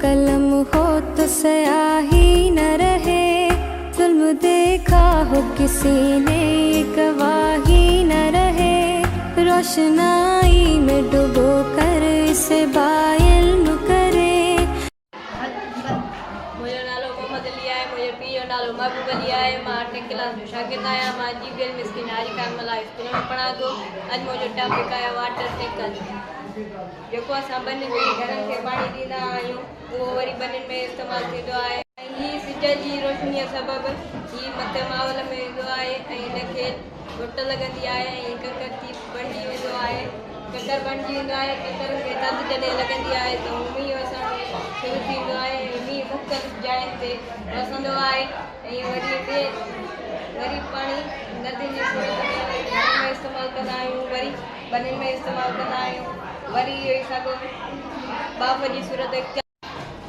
कलम हो तो स्याही न रहे, जुल्म देखा हो किसी ने गवाही न रहे, रोशनाई में डुबो कर इसे बाइल्म करे। मुझे नालो मोहम्मद अली है, मुझे पीओ नालो महबूब अली है। मां 8वीं क्लास में शागिर्द आया। मां जीगल मिस्किन हाजी कामला स्कूल में पढ़ा तो अज मुझे टॉपिक आया वाटर साइकिल। जेको असां बन में घरनि खे पाणी ॾींदा आहियूं उहो वरी बनियुनि में इस्तेमालु थींदो आहे। हीअ सिज जी रोशनीअ सबबु हीअ मथे माहौल में ईंदो आहे ऐं हिनखे घुट लॻंदी आहे ऐं ककर थी बणिजी वेंदो आहे। ककर बणिजी वेंदो आहे। ककर खे थधि जॾहिं लॻंदी आहे त मींहुं असांखे शुरू थींदो आहे। मींहुं मुख़्तलिफ़ जायुनि ते वसंदो आहे ऐं वरी पाणी नदियुनि जी सूरत में घर में इस्तेमालु कंदा आहियूं, वरी बनियुनि में इस्तेमालु कंदा आहियूं, वरी इहो ई सभु बाफ़ जी सूरत।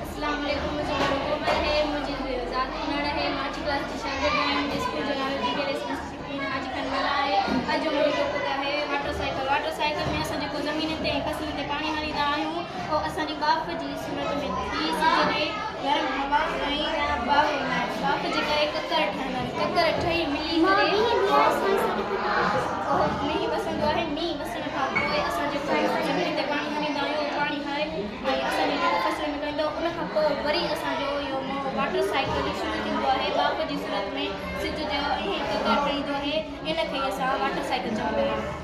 अस्सलाम वालेकुम। मुझे कोमल है, मुझे ज़ाती नड़ है, 8वीं क्लास की शागिर्द है। मुझे स्कूल जो नाम जीगल मिस्किन हाजी कामला है। अज मुझे टॉपिक है वाटर साइकिल। वाटर साइकिल में असां जेको ज़मीन ते फसल ते पाणी हणींदा आहियूं और असांजी बाफ़ जी सूरत में थी सघे गरम हवा ऐं बाफ़ जे करे ककर ठहंदा आहिनि। ककर ठही मिली करे मींहुं वसंदो आहे। मींहुं वसण खां पोइ असां जेको ज़मीन ते पाणी हणींदा आहियूं पाणी हणे ऐं असांजी जेको फसल में कंदो उन खां पोइ वरी असांजो इहो वाटर साइकिल शुरू थींदो आहे बाफ़ जी सूरत में। सिज जो ईअं ककर ठहींदो आहे, इन खे असां वाटर साइकिल चवंदा आहियूं।